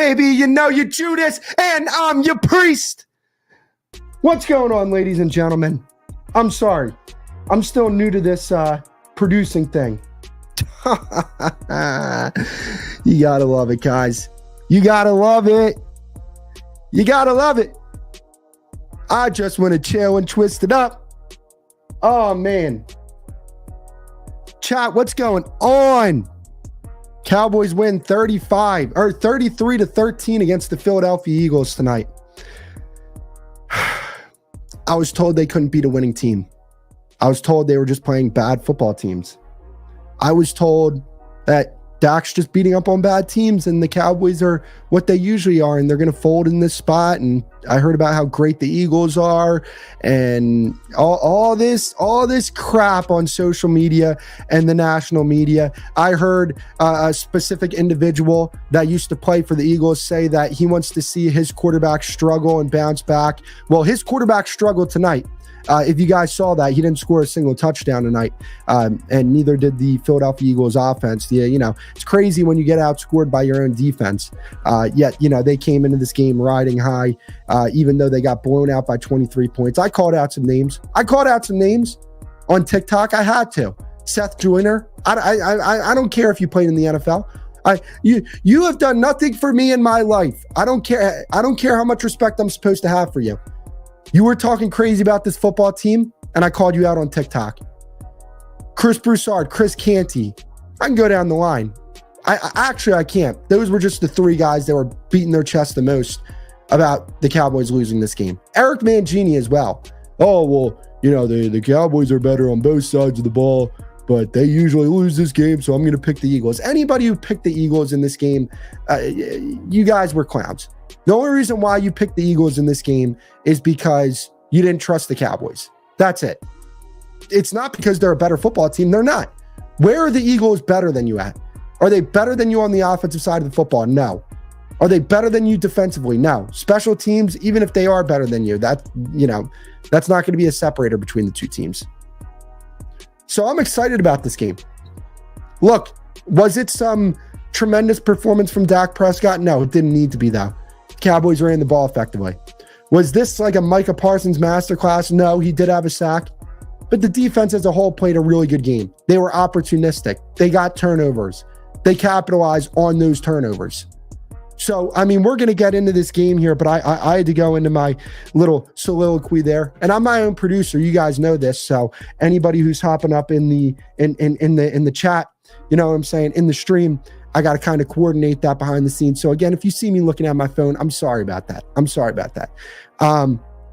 Baby, you know you're Judas, and I'm your priest. What's going on, ladies and gentlemen? I'm sorry. I'm still new to this producing thing. You gotta love it, guys. You gotta love it. You gotta love it. I just want to chill and twist it up. Oh, man. Chat, what's going on? Cowboys win 33-13 against the Philadelphia Eagles tonight. I was told they couldn't beat a winning team. I was told they were just playing bad football teams. I was told that Dak's just beating up on bad teams and the Cowboys are what they usually are and they're going to fold in this spot. And I heard about how great the Eagles are and all this crap on social media and the national media. I heard a specific individual that used to play for the Eagles say that he wants to see his quarterback struggle and bounce back. Well, his quarterback struggled tonight. If you guys saw that, he didn't score a single touchdown tonight, and neither did the Philadelphia Eagles offense. Yeah, it's crazy when you get outscored by your own defense. Yet, they came into this game riding high, even though they got blown out by 23 points. I called out some names. On TikTok. I had to. Seth Joyner. I don't care if you played in the NFL. You have done nothing for me in my life. I don't care. I don't care how much respect I'm supposed to have for you. You were talking crazy about this football team, and I called you out on TikTok. Chris Broussard, Chris Canty. I can go down the line. I can't. Those were just the three guys that were beating their chest the most about the Cowboys losing this game. Eric Mangini as well. Oh, well, the Cowboys are better on both sides of the ball, but they usually lose this game, so I'm going to pick the Eagles. Anybody who picked the Eagles in this game, you guys were clowns. The only reason why you picked the Eagles in this game is because you didn't trust the Cowboys. That's it. It's not because they're a better football team. They're not. Where are the Eagles better than you at? Are they better than you on the offensive side of the football? No. Are they better than you defensively? No. Special teams, even if they are better than you, that's not going to be a separator between the two teams. So I'm excited about this game. Look, was it some tremendous performance from Dak Prescott? No, it didn't need to be though. Cowboys ran the ball effectively. Was this like a Micah Parsons masterclass? No, he did have a sack. But the defense as a whole played a really good game. They were opportunistic. They got turnovers. They capitalized on those turnovers. So, we're going to get into this game here, but I had to go into my little soliloquy there. And I'm my own producer. You guys know this. So anybody who's hopping up in the chat, you know what I'm saying, in the stream, I got to kind of coordinate that behind the scenes. So again, if you see me looking at my phone, I'm sorry about that.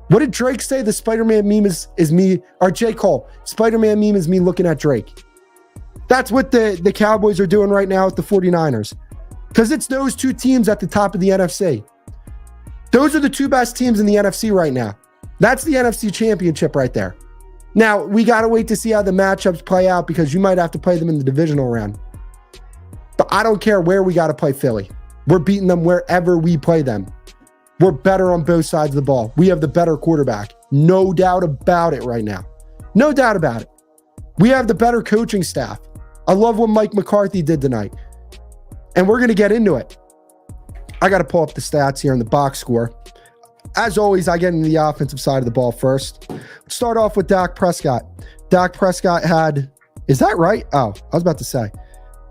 What did Drake say? The Spider-Man meme is me, or J. Cole, Spider-Man meme is me looking at Drake. That's what the Cowboys are doing right now with the 49ers. Because it's those two teams at the top of the NFC. Those are the two best teams in the NFC right now. That's the NFC championship right there. Now, we got to wait to see how the matchups play out because you might have to play them in the divisional round. But I don't care where we got to play Philly. We're beating them wherever we play them. We're better on both sides of the ball. We have the better quarterback. No doubt about it right now. No doubt about it. We have the better coaching staff. I love what Mike McCarthy did tonight. And we're going to get into it. I got to pull up the stats here in the box score. As always, I get into the offensive side of the ball first. Let's start off with Dak Prescott. Dak Prescott had, is that right? Oh, I was about to say.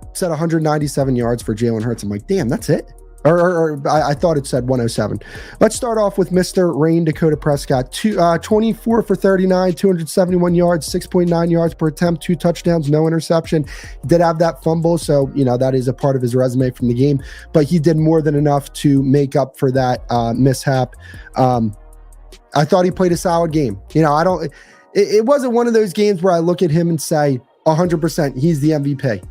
It said 197 yards for Jalen Hurts. I'm like, damn, that's it? Or I thought it said 107. Let's start off with Mr. Rain Dakota Prescott. 24 for 39, 271 yards, 6.9 yards per attempt, 2 touchdowns, no interception. He did have that fumble, so that is a part of his resume from the game. But he did more than enough to make up for that mishap. I thought he played a solid game. It wasn't one of those games where I look at him and say 100% he's the MVP.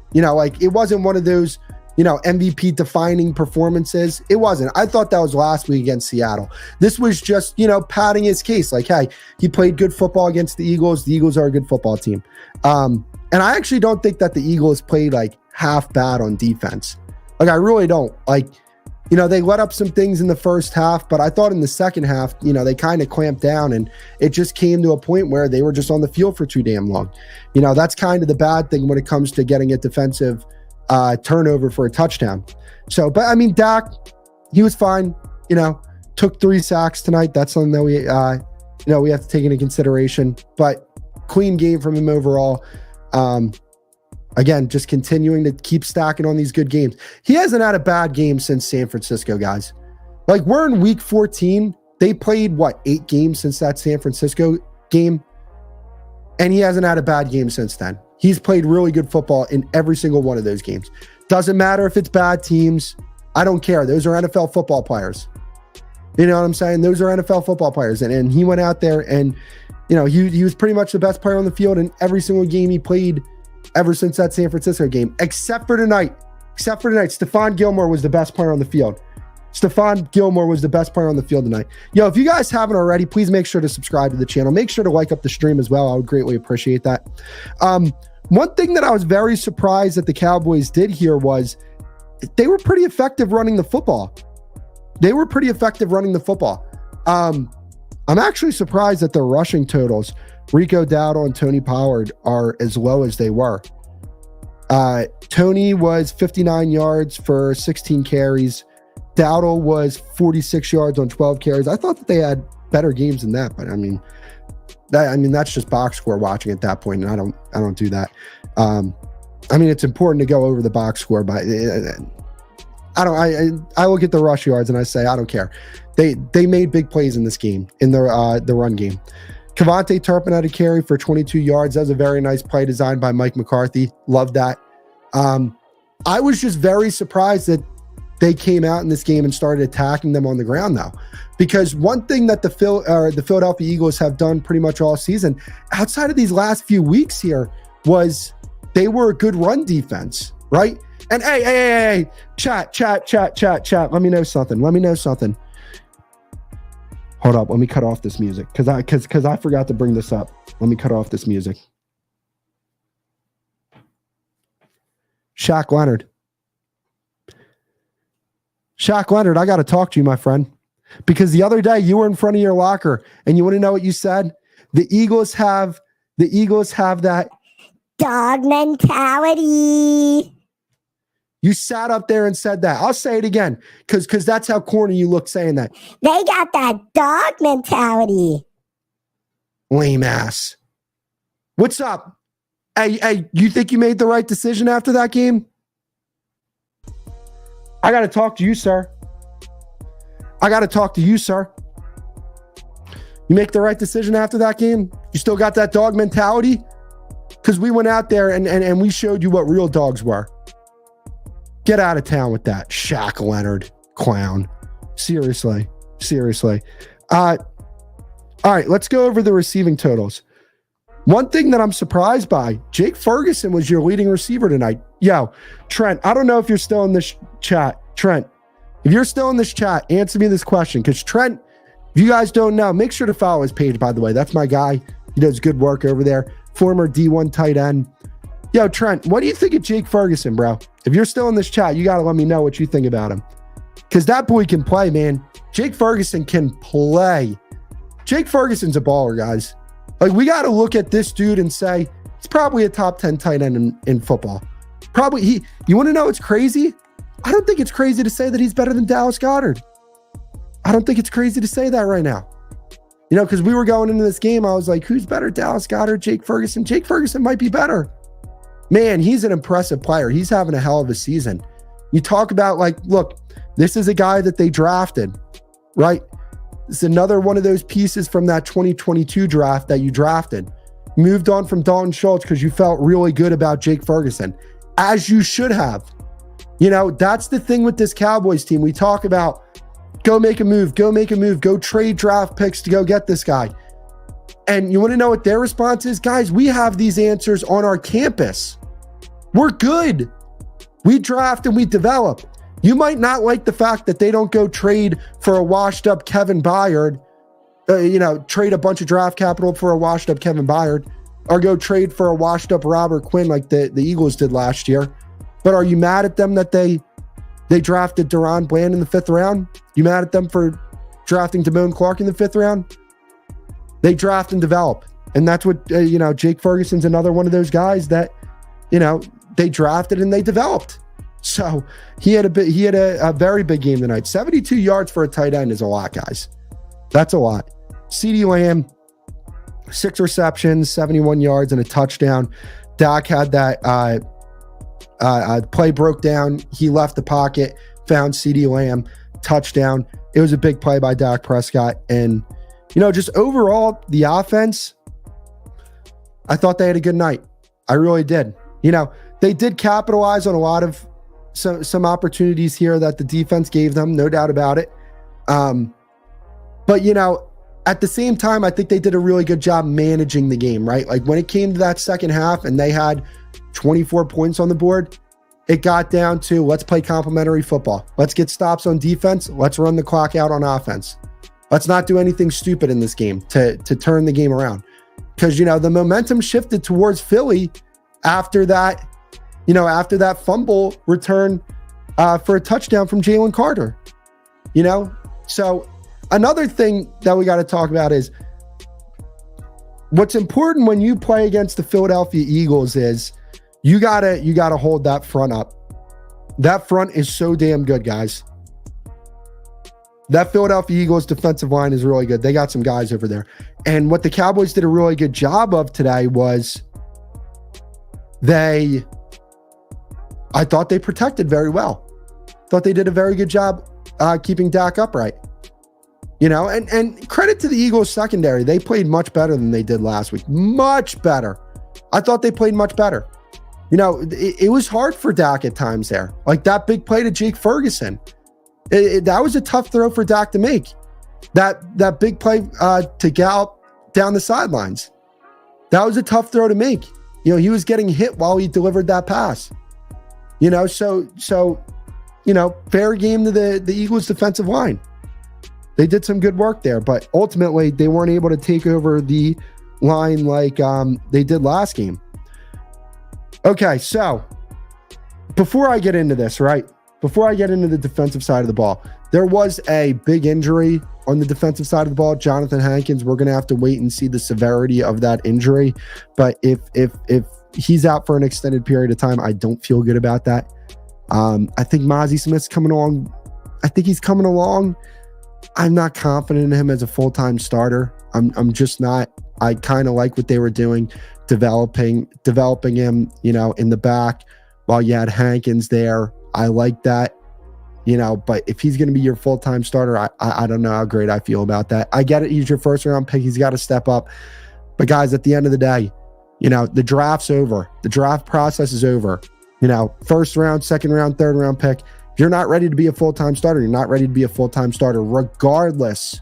It wasn't one of those MVP defining performances. It wasn't. I thought that was last week against Seattle. This was just, padding his case. Like, hey, he played good football against the Eagles. The Eagles are a good football team. And I actually don't think that the Eagles played like half bad on defense. Like, I really don't. Like, they let up some things in the first half, but I thought in the second half, they kind of clamped down and it just came to a point where they were just on the field for too damn long. That's kind of the bad thing when it comes to getting a defensive turnover for a touchdown. So, but Dak, he was fine. Took 3 sacks tonight. That's something that we have to take into consideration. But clean game from him overall. Again, just continuing to keep stacking on these good games. He hasn't had a bad game since San Francisco, guys. Like, we're in week 14. They played, 8 games since that San Francisco game? And he hasn't had a bad game since then. He's played really good football in every single one of those games. Doesn't matter if it's bad teams. I don't care. Those are NFL football players. You know what I'm saying? Those are NFL football players. And he went out there and, he was pretty much the best player on the field in every single game he played ever since that San Francisco game, except for tonight. Stephon Gilmore was the best player on the field. Stephon Gilmore was the best player on the field tonight. If you guys haven't already, please make sure to subscribe to the channel. Make sure to like up the stream as well. I would greatly appreciate that. One thing that I was very surprised that the Cowboys did here was they were pretty effective running the football. I'm actually surprised that the rushing totals, Rico Dowdle and Tony Pollard, are as low as they were. Tony was 59 yards for 16 carries. Dowdle was 46 yards on 12 carries. I thought that they had better games than that, but that's just box score watching at that point, and I don't do that. It's important to go over the box score, but I look at the rush yards and I say I don't care. They made big plays in this game, in the run game. Kevontae Turpin had a carry for 22 yards. That was a very nice play designed by Mike McCarthy. Love that. I was just very surprised that they came out in this game and started attacking them on the ground now. Because one thing that the Philadelphia Eagles have done pretty much all season, outside of these last few weeks here, was they were a good run defense, right? And hey, chat. Let me know something. Hold up, let me cut off this music because I forgot to bring this up. Let me cut off this music. Shaq Leonard, I got to talk to you, my friend, because the other day you were in front of your locker and you want to know what you said? The Eagles have that dog mentality. You sat up there and said that. I'll say it again because that's how corny you look saying that. They got that dog mentality. Lame ass. What's up? Hey, you think you made the right decision after that game? I got to talk to you, sir. You make the right decision after that game? You still got that dog mentality? Because we went out there and we showed you what real dogs were. Get out of town with that, Shaq Leonard clown. Seriously. All right, let's go over the receiving totals. One thing that I'm surprised by, Jake Ferguson was your leading receiver tonight. Yo, Trent, I don't know if you're still in this chat. Trent, if you're still in this chat, answer me this question. Because Trent, if you guys don't know, make sure to follow his page, by the way. That's my guy. He does good work over there. Former D1 tight end. Yo, Trent, what do you think of Jake Ferguson, bro? If you're still in this chat, you got to let me know what you think about him. Because that boy can play, man. Jake Ferguson can play. Jake Ferguson's a baller, guys. Like, we got to look at this dude and say, he's probably a top 10 tight end in football. Probably. You want to know what's crazy? I don't think it's crazy to say that he's better than Dallas Goedert. I don't think it's crazy to say that right now. Because we were going into this game, I was like, who's better, Dallas Goedert, Jake Ferguson? Jake Ferguson might be better. Man, he's an impressive player. He's having a hell of a season. You talk about, look, this is a guy that they drafted, right? It's another one of those pieces from that 2022 draft that you drafted. Moved on from Dalton Schultz because you felt really good about Jake Ferguson, as you should have. That's the thing with this Cowboys team. We talk about go make a move, go trade draft picks to go get this guy. And you want to know what their response is? Guys, we have these answers on our campus. We're good. We draft and we develop. You might not like the fact that they don't go trade for a washed up Kevin Byard, trade a bunch of draft capital for a washed up Kevin Byard, or go trade for a washed up Robert Quinn like the Eagles did last year. But are you mad at them that they drafted Deron Bland in the 5th round? You mad at them for drafting Damone Clark in the 5th round? They draft and develop. And that's what, Jake Ferguson's another one of those guys that, they drafted and they developed. So he had a very big game tonight. 72 yards for a tight end is a lot, guys. That's a lot. CeeDee Lamb, 6 receptions, 71 yards, and a touchdown. Dak had that play broke down. He left the pocket, found CeeDee Lamb, touchdown. It was a big play by Dak Prescott. And, just overall, the offense, I thought they had a good night. I really did. They did capitalize on a lot of some opportunities here that the defense gave them, no doubt about it. But, at the same time, I think they did a really good job managing the game, right? Like when it came to that second half and they had 24 points on the board, it got down to let's play complementary football. Let's get stops on defense. Let's run the clock out on offense. Let's not do anything stupid in this game to turn the game around. Because, the momentum shifted towards Philly after that fumble return for a touchdown from Jalen Carter. So another thing that we got to talk about is what's important when you play against the Philadelphia Eagles is you gotta hold that front up. That front is so damn good, guys. That Philadelphia Eagles defensive line is really good. They got some guys over there. And what the Cowboys did a really good job of today was I thought they protected very well. Thought they did a very good job keeping Dak upright. And credit to the Eagles secondary. They played much better than they did last week. Much better. I thought they played much better. It was hard for Dak at times there. Like that big play to Jake Ferguson. That was a tough throw for Dak to make. That big play to Gallup down the sidelines. That was a tough throw to make. He was getting hit while he delivered that pass. So fair game to the Eagles defensive line. They did some good work there, but ultimately they weren't able to take over the line like they did last game. Okay, so before I get into this, right? Before I get into the defensive side of the ball, there was a big injury on the defensive side of the ball. Jonathan Hankins, we're going to have to wait and see the severity of that injury. But if he's out for an extended period of time, I don't feel good about that. I think Mozzie Smith's coming along. I think he's coming along. I'm not confident in him as a full-time starter. I'm just not. I kind of like what they were doing, developing him, in the back while you had Hankins there. I like that, but if he's going to be your full-time starter, I don't know how great I feel about that. I get it. He's your first-round pick. He's got to step up. But guys, at the end of the day, the draft's over. The draft process is over. First round, second round, third round pick. If you're not ready to be a full-time starter, you're not ready to be a full-time starter, regardless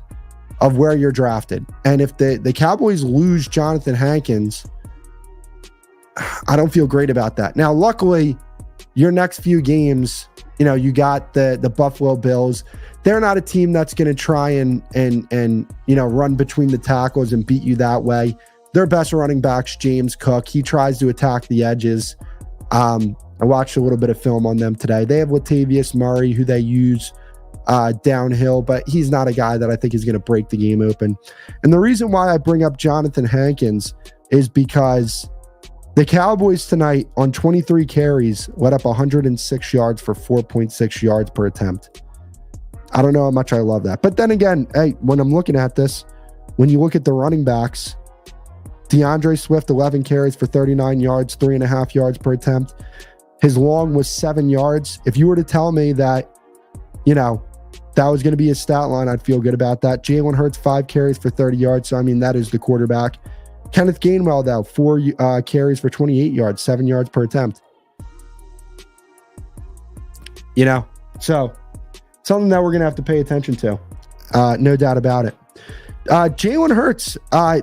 of where you're drafted. And if the Cowboys lose Jonathan Hankins, I don't feel great about that. Now, luckily, your next few games, you got the Buffalo Bills. They're not a team that's going to try and run between the tackles and beat you that way. Their best running back's James Cook. He tries to attack the edges. I watched a little bit of film on them today. They have Latavius Murray, who they use downhill, but he's not a guy that I think is going to break the game open. And the reason why I bring up Jonathan Hankins is because the Cowboys tonight on 23 carries let up 106 yards for 4.6 yards per attempt. I don't know how much I love that. But then again, hey, when I'm looking at this, when you look at the running backs, DeAndre Swift, 11 carries for 39 yards, 3.5 yards per attempt. His long was 7 yards. If you were to tell me that, that was going to be his stat line, I'd feel good about that. Jalen Hurts, 5 carries for 30 yards. So, that is the quarterback. Kenneth Gainwell, though, 4 carries for 28 yards, 7 yards per attempt. So something that we're going to have to pay attention to. No doubt about it. Jalen Hurts, I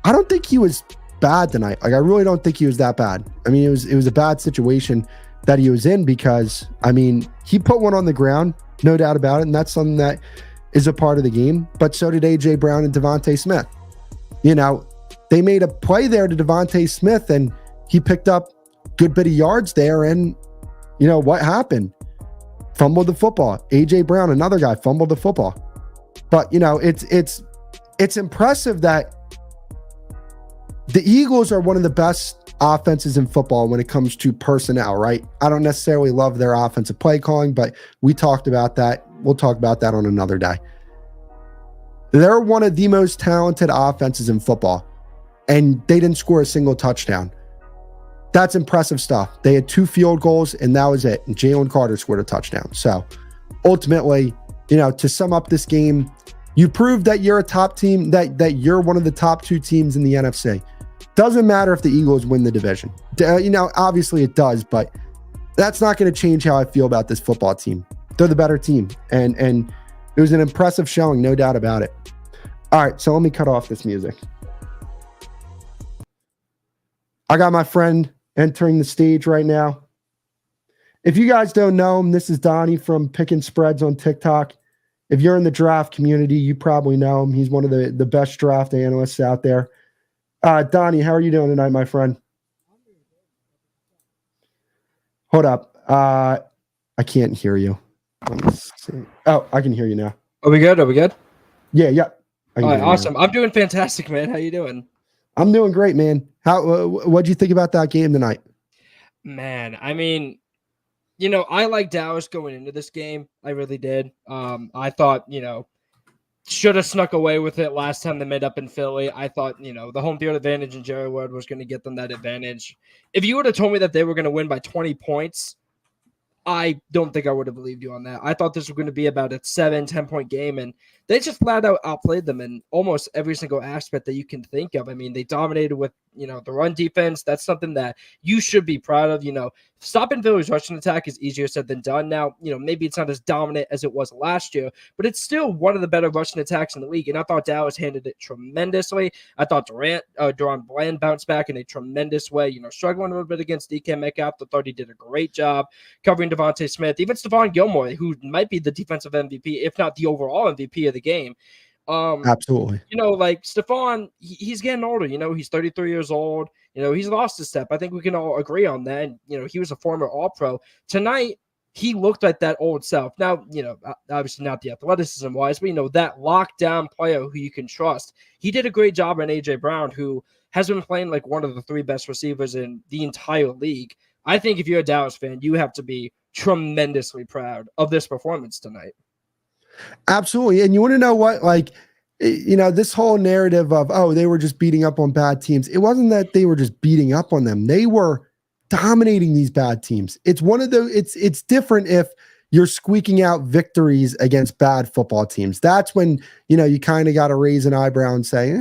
don't think he was bad tonight. Like, I really don't think he was that bad. It was a bad situation that he was in because, he put one on the ground, no doubt about it, and that's something that is a part of the game. But so did A.J. Brown and Devontae Smith. They made a play there to Devontae Smith, and he picked up a good bit of yards there, and, what happened? Fumbled the football. A.J. Brown, another guy, fumbled the football. But, it's impressive that the Eagles are one of the best offenses in football when it comes to personnel, right? I don't necessarily love their offensive play calling, but we talked about that. We'll talk about that on another day. They're one of the most talented offenses in football, and they didn't score a single touchdown. That's impressive stuff. They had 2 field goals, and that was it. And Jalen Carter scored a touchdown. So ultimately, to sum up this game, you proved that you're a top team, that you're one of the top 2 teams in the NFC. Doesn't matter if the Eagles win the division. Obviously it does, but that's not going to change how I feel about this football team. They're the better team. And it was an impressive showing, no doubt about it. All right, so let me cut off this music. I got my friend entering the stage right now. If you guys don't know him, this is Donnie from Pickin' Spreads on TikTok. If you're in the draft community, you probably know him. He's one of the best draft analysts out there. Donnie, how are you doing tonight, my friend? Hold up. I can't hear you. Let me see. Oh, I can hear you now. Are we good? Yeah. All right, awesome. I'm doing fantastic, man. How you doing? I'm doing great, man. What'd you think about that game tonight? Man, I mean, I like Dallas going into this game. I really did. I thought, should have snuck away with it last time they met up in Philly. I thought, the home field advantage and Jerry Ward was going to get them that advantage. If you would have told me that they were going to win by 20 points, I don't think I would have believed you on that. I thought this was going to be about a 7-10 point game, and they just flat out outplayed them in almost every single aspect that you can think of. I mean, they dominated with, the run defense. That's something that you should be proud of. Stopping Philly's rushing attack is easier said than done. Now, maybe it's not as dominant as it was last year, but it's still one of the better rushing attacks in the league. And I thought Dallas handled it tremendously. I thought Duran Bland bounced back in a tremendous way, struggling a little bit against DK Metcalf. I thought he did a great job covering Devontae Smith, even Stephon Gilmore, who might be the defensive MVP, if not the overall MVP of the game. Absolutely. Like Stephon, he's getting older. He's 33 years old. He's lost his step. I think we can all agree on that. And, he was a former All-Pro. Tonight, he looked like that old self. Now, obviously not the athleticism-wise, but, that lockdown player who you can trust. He did a great job on A.J. Brown, who has been playing like one of the 3 best receivers in the entire league. I think if you're a Dallas fan, you have to be tremendously proud of this performance tonight. Absolutely. And you want to know what, this whole narrative of, they were just beating up on bad teams. It wasn't that they were just beating up on them. They were dominating these bad teams. It's one of those, it's different if you're squeaking out victories against bad football teams. That's when, you kind of got to raise an eyebrow and say,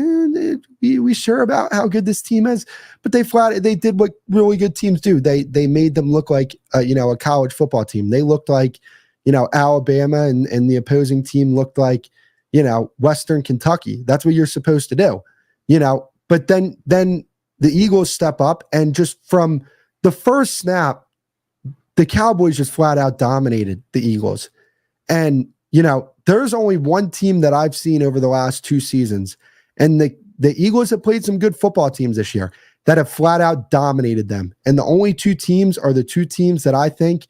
we sure about how good this team is? But they did what really good teams do. They made them look like, a college football team. They looked like, Alabama, and the opposing team looked like, Western Kentucky. That's what you're supposed to do, but then the Eagles step up, and just from the first snap, the Cowboys just flat out dominated the Eagles. And, there's only one team that I've seen over the last 2 seasons, and the Eagles have played some good football teams this year that have flat out dominated them. And the only 2 teams are the 2 teams that I think,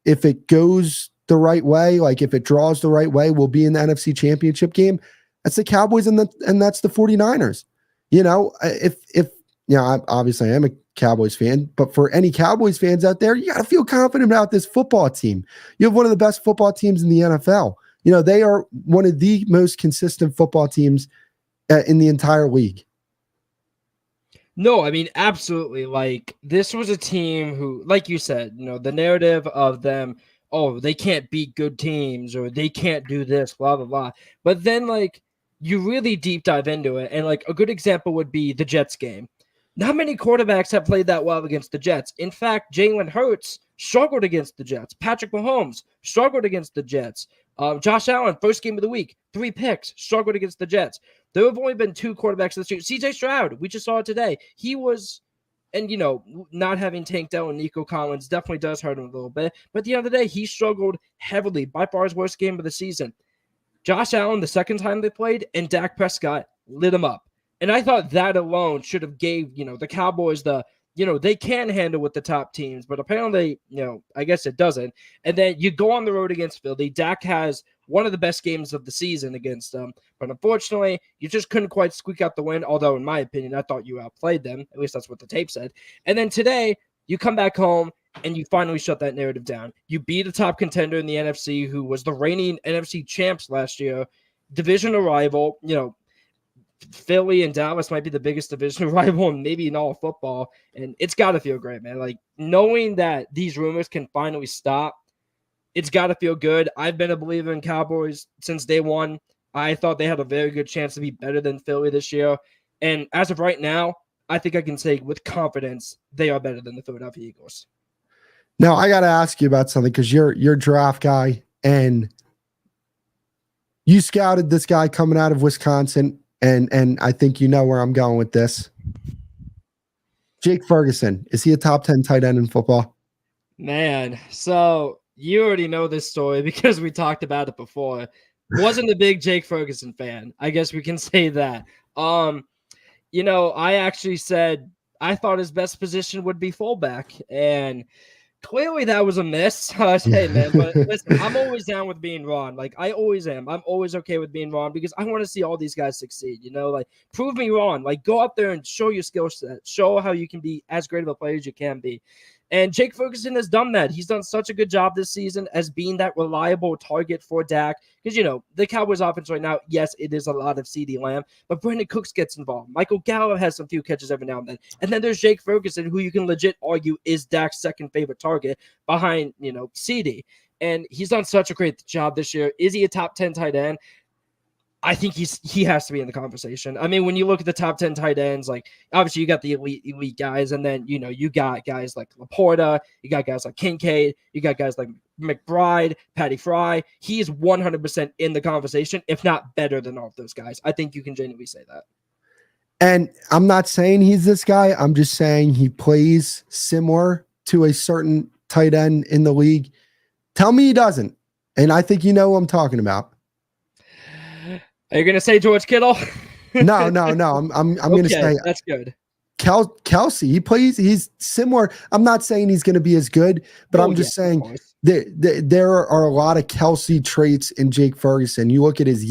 if it goes the right way, like if it draws the right way, we'll be in the NFC Championship game. That's the Cowboys and that's the 49ers. Obviously I am a Cowboys fan, but for any Cowboys fans out there, you got to feel confident about this football team. You have one of the best football teams in the NFL. They are one of the most consistent football teams in the entire league. No, I mean, absolutely. Like, this was a team who, like you said, the narrative of them, they can't beat good teams, or they can't do this, blah, blah, blah. But then, you really deep dive into it. And, a good example would be the Jets game. Not many quarterbacks have played that well against the Jets. In fact, Jalen Hurts struggled against the Jets. Patrick Mahomes struggled against the Jets. Josh Allen, first game of the week, 3 picks, struggled against the Jets. There have only been 2 quarterbacks this year. C.J. Stroud, we just saw it today. He was, and not having Tank Dell and Nico Collins definitely does hurt him a little bit. But at the end of the day, he struggled heavily, by far his worst game of the season. Josh Allen, the second time they played, and Dak Prescott lit him up. And I thought that alone should have gave, the Cowboys they can handle with the top teams, but apparently, I guess it doesn't. And then you go on the road against Philly. Dak has one of the best games of the season against them. But unfortunately, you just couldn't quite squeak out the win. Although, in my opinion, I thought you outplayed them. At least that's what the tape said. And then today, you come back home and you finally shut that narrative down. You beat a top contender in the NFC who was the reigning NFC champs last year, divisional rival. Philly and Dallas might be the biggest division rival maybe in all of football. And it's got to feel great, man. Like, knowing that these rumors can finally stop, it's got to feel good. I've been a believer in Cowboys since day one. I thought they had a very good chance to be better than Philly this year. And as of right now, I think I can say with confidence they are better than the Philadelphia Eagles. Now, I got to ask you about something because you're a draft guy and you scouted this guy coming out of Wisconsin. And I think you know where I'm going with this. Jake Ferguson, is he a top 10 tight end in football? Man, so you already know this story because we talked about it before. Wasn't a big Jake Ferguson fan. I guess we can say that. I actually said I thought his best position would be fullback, and clearly that was a miss. Hey, man, but listen, I'm always down with being wrong. Like, I always am. I'm always okay with being wrong because I want to see all these guys succeed, like, prove me wrong. Like, go out there and show your skill set. Show how you can be as great of a player as you can be. And Jake Ferguson has done that. He's done such a good job this season as being that reliable target for Dak. Because, the Cowboys offense right now, yes, it is a lot of CeeDee Lamb, but Brandon Cooks gets involved. Michael Gallup has some few catches every now and then. And then there's Jake Ferguson, who you can legit argue is Dak's second favorite target behind, CeeDee. And he's done such a great job this year. Is he a top 10 tight end? I think he has to be in the conversation. I mean, when you look at the top 10 tight ends, like, obviously you got the elite guys, and then, you got guys like Laporta, you got guys like Kincaid, you got guys like McBride, Patty Fry. He is 100% in the conversation, if not better than all of those guys. I think you can genuinely say that. And I'm not saying he's this guy. I'm just saying he plays similar to a certain tight end in the league. Tell me he doesn't. And I think you know what I'm talking about. Are you gonna say George Kittle? No. I'm gonna say that's good. Kelsey, he's similar. I'm not saying he's gonna be as good, but I'm just saying there are a lot of Kelsey traits in Jake Ferguson. You look at his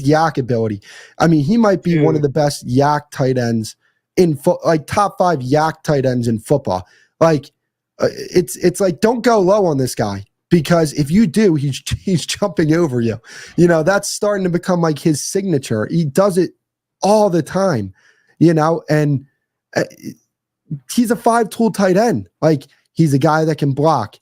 yak ability. I mean, he might be one of the best yak tight ends in like top 5 yak tight ends in football. Like, it's like, don't go low on this guy. Because if you do, he's jumping over you. That's starting to become like his signature. He does it all the time, and he's a 5-tool tight end. Like, he's a guy that can block.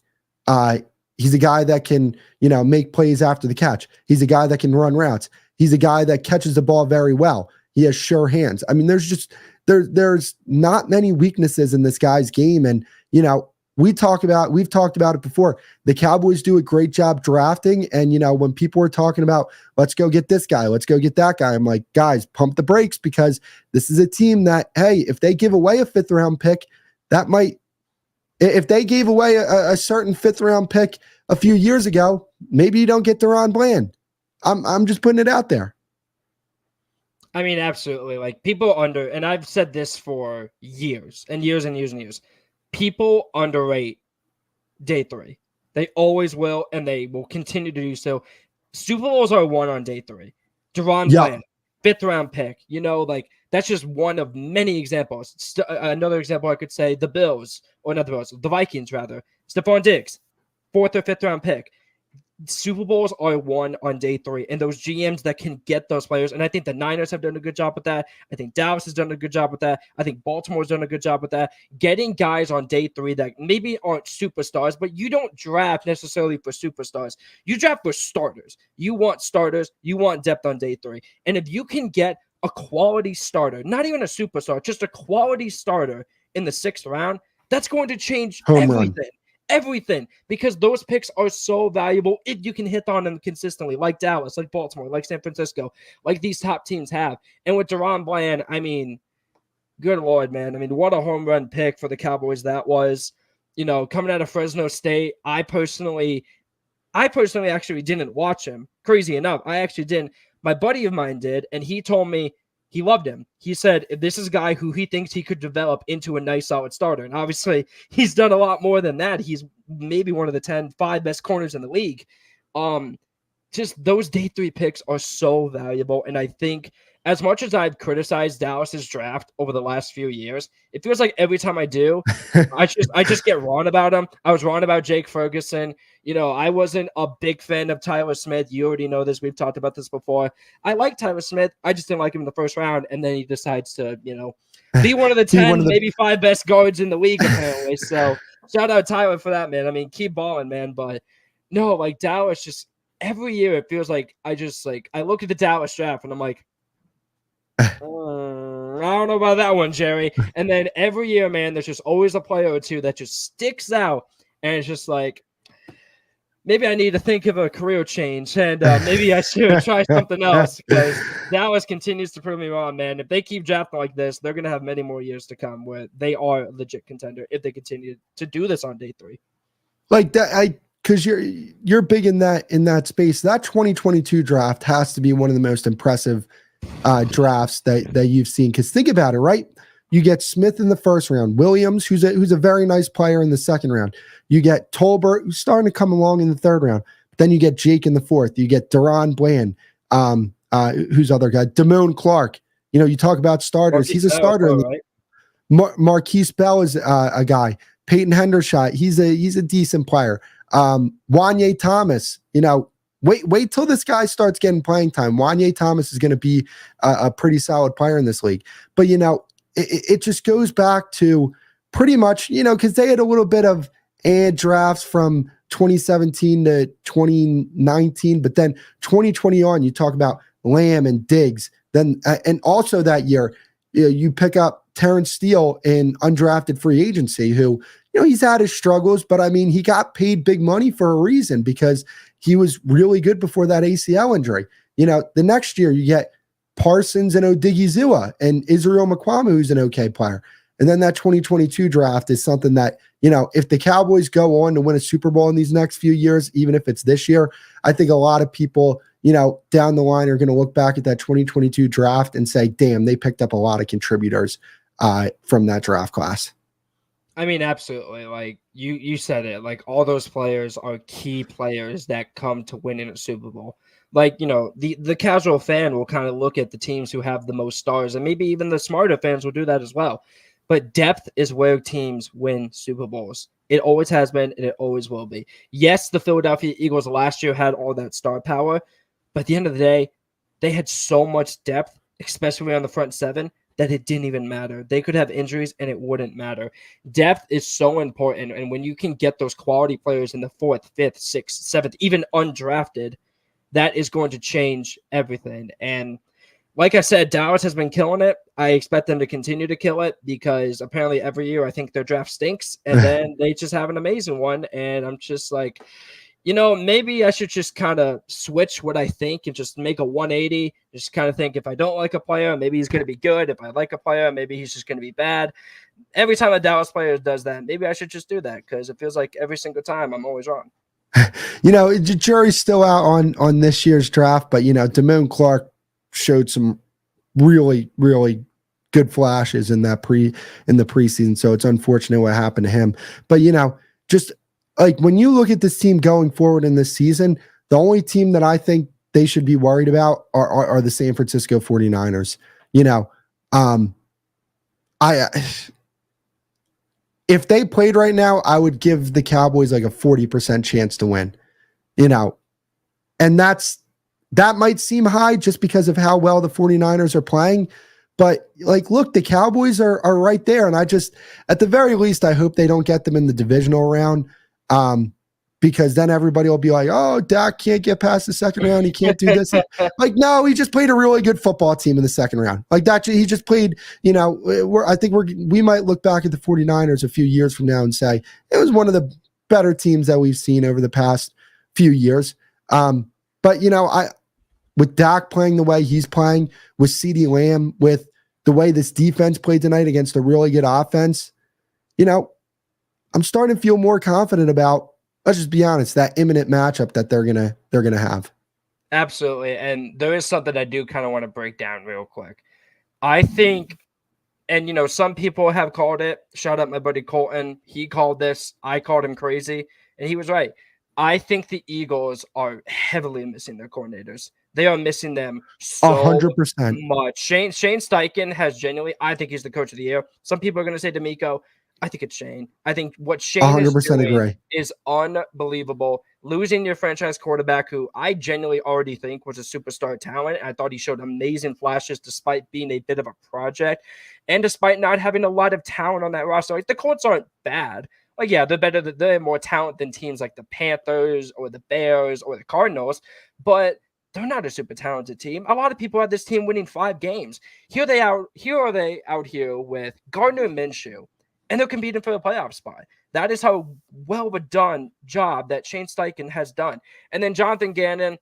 He's a guy that can, make plays after the catch. He's a guy that can run routes. He's a guy that catches the ball very well. He has sure hands. I mean, there's not many weaknesses in this guy's game. And, we've talked about it before. The Cowboys do a great job drafting. And, when people are talking about, let's go get this guy, let's go get that guy, I'm like, guys, pump the brakes, because this is a team that, hey, if they give away a 5th round pick, if they gave away a certain 5th round pick a few years ago, maybe you don't get DaRon Bland. I'm just putting it out there. I mean, absolutely. Like, people and I've said this for years and years and years and years. People underrate day 3. They always will, and they will continue to do so. Super Bowls are won on day 3. DaRon Bland, 5th round pick. That's just one of many examples. Another example I could say, the Vikings rather. Stephon Diggs, 4th or 5th round pick. Super Bowls are won on day 3, and those GMs that can get those players, and I think the Niners have done a good job with that. I think Dallas has done a good job with that. I think Baltimore's done a good job with that. Getting guys on day 3 that maybe aren't superstars, but you don't draft necessarily for superstars. You draft for starters. You want starters. You want depth on day 3. And if you can get a quality starter, not even a superstar, just a quality starter in the 6th round, that's going to change everything, because those picks are so valuable if you can hit on them consistently, like Dallas, like Baltimore, like San Francisco, like these top teams have. And with DaRon Bland, I mean, good Lord, man. I mean, what a home run pick for the Cowboys that was. Coming out of Fresno State, I personally actually didn't watch him. Crazy enough, I actually didn't. My buddy of mine did, and he told me he loved him. He said this is a guy who he thinks he could develop into a nice, solid starter. And obviously, he's done a lot more than that. He's maybe one of the 5 best corners in the league. just those day 3 picks are so valuable. And I think as much as I've criticized Dallas's draft over the last few years, it feels like every time I do, I just get wrong about him. I was wrong about Jake Ferguson. I wasn't a big fan of Tyler Smith. You already know this. We've talked about this before. I like Tyler Smith. I just didn't like him in the first round. And then he decides to, be one of the 10, maybe 5 best guards in the league, apparently. So shout out Tyler for that, man. I mean, keep balling, man. But no, like Dallas just every year it feels like I look at the Dallas draft and I'm like, I don't know about that one, Jerry. And then every year, man, there's just always a player or two that just sticks out. And it's just like, maybe I need to think of a career change, and maybe I should try something else, because Dallas continues to prove me wrong, man. If they keep drafting like this, they're going to have many more years to come where they are a legit contender if they continue to do this on day 3. Like that, because you're big in that space. That 2022 draft has to be one of the most impressive drafts that you've seen. Because think about it, right? You get Smith in the first round, Williams, who's a very nice player in the second round. You get Tolbert, who's starting to come along in the third round. Then you get Jake in the fourth. You get Deron Bland, who's other guy, Damone Clark. You talk about starters. He's a starter. Right? Marquise Bell is a guy. Peyton Hendershot, he's a decent player. Wanye Thomas, wait till this guy starts getting playing time. Wanye Thomas is going to be a pretty solid player in this league. But it just goes back to pretty much, because they had a little bit of drafts from 2017 to 2019, but then 2020 on, you talk about Lamb and Diggs. Then and also that year, you pick up Terrence Steele in undrafted free agency, who he's had his struggles, but I mean he got paid big money for a reason, because he was really good before that ACL injury. The next year you get Parsons and Odigizua and Israel McQuamu, who's an okay player. And then that 2022 draft is something that, if the Cowboys go on to win a Super Bowl in these next few years, even if it's this year, I think a lot of people, down the line are going to look back at that 2022 draft and say, damn, they picked up a lot of contributors from that draft class. I mean, absolutely. Like you said it, like all those players are key players that come to winning a Super Bowl. Like, the casual fan will kind of look at the teams who have the most stars, and maybe even the smarter fans will do that as well. But depth is where teams win Super Bowls. It always has been, and it always will be. Yes, the Philadelphia Eagles last year had all that star power, but at the end of the day, they had so much depth, especially on the front seven, that it didn't even matter. They could have injuries, and it wouldn't matter. Depth is so important, and when you can get those quality players in the 4th, 5th, 6th, 7th, even undrafted, that is going to change everything. And like I said, Dallas has been killing it. I expect them to continue to kill it, because apparently every year I think their draft stinks, and then they just have an amazing one. And I'm just like, maybe I should just kind of switch what I think and just make a 180. Just kind of think, if I don't like a player, maybe he's going to be good. If I like a player, maybe he's just going to be bad. Every time a Dallas player does that, maybe I should just do that, because it feels like every single time I'm always wrong. The jury's still out on this year's draft, but Damone Clark showed some really, really good flashes in the preseason. So it's unfortunate what happened to him. But just like when you look at this team going forward in this season, the only team that I think they should be worried about are the San Francisco 49ers. If they played right now, I would give the Cowboys like a 40% chance to win, and that might seem high just because of how well the 49ers are playing. But look, the Cowboys are right there. And at the very least, I hope they don't get them in the divisional round. Because then everybody will be like, oh, Dak can't get past the second round. He can't do this. No, he just played a really good football team in the second round. He just played, I think we might look back at the 49ers a few years from now and say it was one of the better teams that we've seen over the past few years. But with Dak playing the way he's playing, with CeeDee Lamb, with the way this defense played tonight against a really good offense, I'm starting to feel more confident about, let's just be honest, that imminent matchup that they're gonna have. Absolutely. And there is something I do kind of want to break down real quick. I think, and some people have called it, shout out my buddy Colton, he called this, I called him crazy, and he was right. I think the Eagles are heavily missing their coordinators. They are missing them A so 100%. much. Shane Steichen has genuinely, I think he's the coach of the year. Some people are going to say D'Amico. I think it's Shane. I think what Shane is 100% doing agree. is unbelievable. Losing your franchise quarterback, who I genuinely already think was a superstar talent. I thought he showed amazing flashes despite being a bit of a project and despite not having a lot of talent on that roster. Like, the Colts aren't bad. Like, yeah, they're more talent than teams like the Panthers or the Bears or the Cardinals, but they're not a super talented team. A lot of people had this team winning 5 games. Here are they out here with Gardner Minshew, and they're competing for the playoff spot. That is how well of a done job that Shane Steichen has done. And then Jonathan Gannon,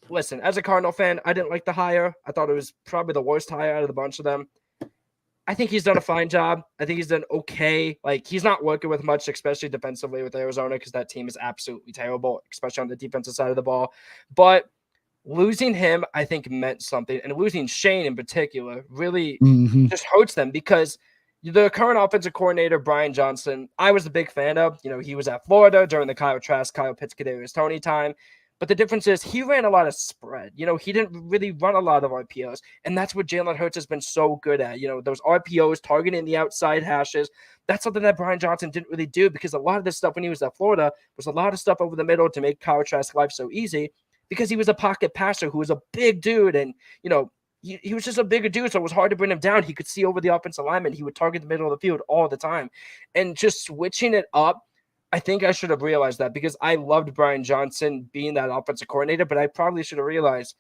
listen, as a Cardinal fan, I didn't like the hire. I thought it was probably the worst hire out of the bunch of them. I think he's done a fine job. I think he's done okay. Like, he's not working with much, especially defensively with Arizona, because that team is absolutely terrible, especially on the defensive side of the ball. But losing him, I think, meant something. And losing Shane in particular really just hurts them, because the current offensive coordinator, Brian Johnson, I was a big fan of. He was at Florida during the Kyle Trask, Kyle Pitts, Kadarius Toney time. But the difference is he ran a lot of spread. He didn't really run a lot of RPOs. And that's what Jalen Hurts has been so good at. Those RPOs, targeting the outside hashes. That's something that Brian Johnson didn't really do, because a lot of this stuff when he was at Florida was a lot of stuff over the middle to make Kyle Trask's life so easy, because he was a pocket passer who was a big dude. And, he was just a bigger dude, so it was hard to bring him down. He could see over the offensive lineman. He would target the middle of the field all the time. And just switching it up, I think I should have realized that, because I loved Brian Johnson being that offensive coordinator, but I probably should have realized,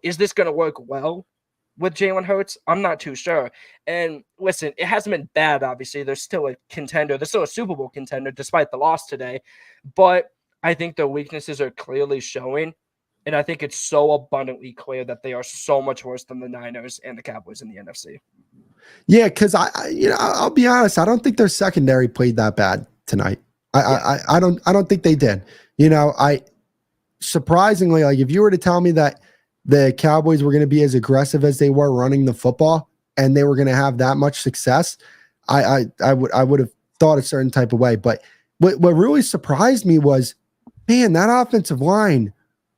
is this going to work well with Jalen Hurts? I'm not too sure. And listen, it hasn't been bad, obviously. They're still a contender. They're still a Super Bowl contender despite the loss today. But I think their weaknesses are clearly showing. And I think it's so abundantly clear that they are so much worse than the Niners and the Cowboys in the NFC. Yeah, because I'll be honest. I don't think their secondary played that bad tonight. I don't think they did. I surprisingly, like, if you were to tell me that the Cowboys were going to be as aggressive as they were running the football and they were going to have that much success, I would have thought a certain type of way. But what really surprised me was, man, that offensive line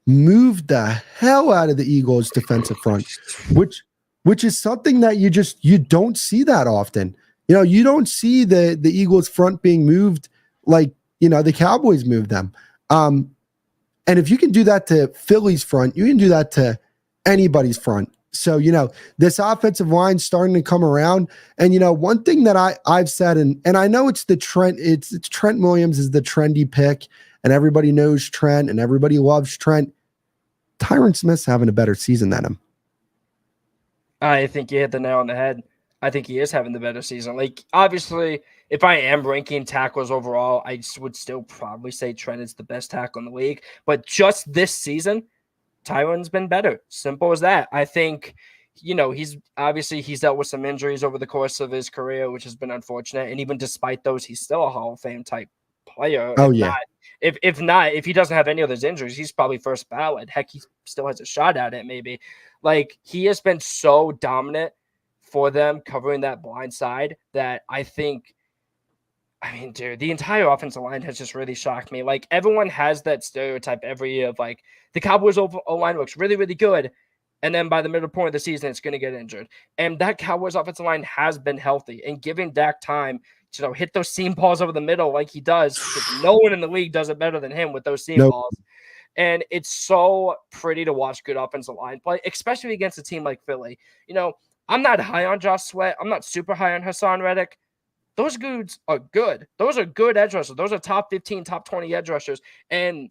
moved the hell out of the Eagles' defensive front, which is something that you don't see that often. You don't see the Eagles' front being moved like, the Cowboys moved them. And if you can do that to Philly's front, you can do that to anybody's front. So, this offensive line's starting to come around. And, one thing that I've said, and I know it's the Trent, it's Trent Williams is the trendy pick, and everybody knows Trent and everybody loves Trent. Tyron Smith's having a better season than him. I think you hit the nail on the head. I think he is having the better season. Like, obviously, if I am ranking tackles overall, I would still probably say Trent is the best tackle in the league. But just this season, Tyron's been better. Simple as that. I think, he's dealt with some injuries over the course of his career, which has been unfortunate. And even despite those, he's still a Hall of Fame type player. Oh, yeah. If he doesn't have any of those injuries, he's probably first ballot. Heck, he still has a shot at it, maybe. Like, he has been so dominant for them covering that blind side that I think, dude, the entire offensive line has just really shocked me. Like, everyone has that stereotype every year of, like, the Cowboys O-line looks really, really good, and then by the middle point of the season, it's going to get injured. And that Cowboys offensive line has been healthy, and giving Dak time to hit those seam balls over the middle like he does, because no one in the league does it better than him with those seam balls. And it's so pretty to watch good offensive line play, especially against a team like Philly. I'm not high on Josh Sweat. I'm not super high on Hassan Reddick. Those dudes are good. Those are good edge rushers. Those are top 15, top 20 edge rushers. And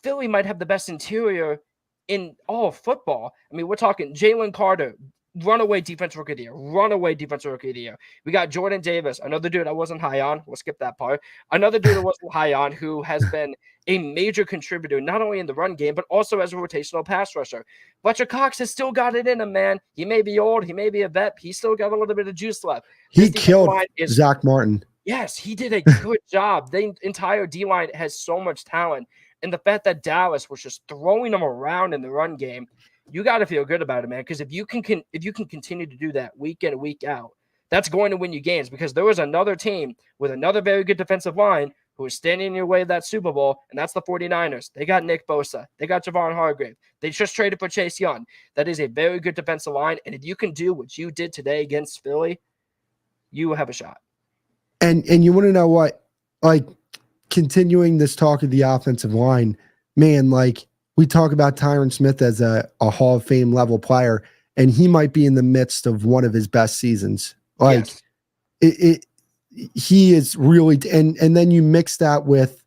Philly might have the best interior in all of football. We're talking Jalen Carter, runaway defensive rookie of the year. Runaway defensive rookie of the year. We got Jordan Davis, another dude I wasn't high on. We'll skip that part. Another dude I wasn't high on who has been a major contributor, not only in the run game, but also as a rotational pass rusher. Fletcher Cox has still got it in him, man. He may be old. He may be a vet. He's still got a little bit of juice left. He killed Zach Martin. Yes, he did a good job. The entire D-line has so much talent. And the fact that Dallas was just throwing them around in the run game, you got to feel good about it, man. Because if you can continue to do that week in and week out, that's going to win you games. Because there was another team with another very good defensive line who who is standing in your way of that Super Bowl, and that's the 49ers. They got Nick Bosa. They got Javon Hargrave. They just traded for Chase Young. That is a very good defensive line, and if you can do what you did today against Philly, you have a shot. And you want to know what? Like, continuing this talk of the offensive line, man, like, we talk about Tyron Smith as a Hall of Fame level player, and he might be in the midst of one of his best seasons. Like, Yes. He is really, and then you mix that with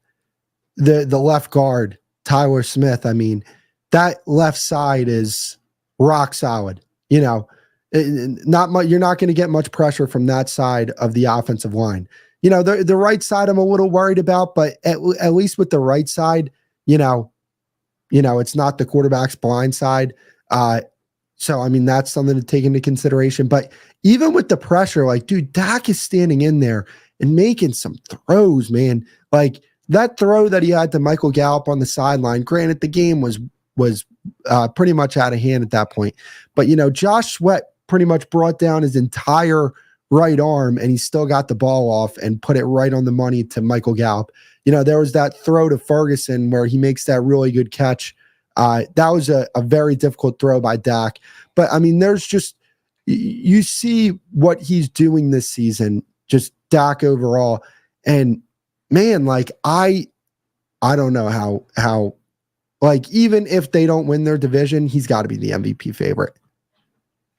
the left guard, Tyler Smith. I mean, that left side is rock solid. You know, not much. You're not going to get much pressure from that side of the offensive line. You know, the right side I'm a little worried about, but at least with the right side, you know, it's not the quarterback's blind side. So, I mean, that's something to take into consideration. But even with the pressure, like, dude, Dak is standing in there and making some throws, man. Like, that throw that he had to Michael Gallup on the sideline, granted, the game was pretty much out of hand at that point. But, you know, Josh Sweat pretty much brought down his entire right arm, and he still got the ball off and put it right on the money to Michael Gallup. You know, there was that throw to Ferguson where he makes that really good catch. That was a very difficult throw by Dak. But, I mean, there's just – you see what he's doing this season, just Dak overall. And, man, like, I don't know how like, even if they don't win their division, he's got to be the MVP favorite.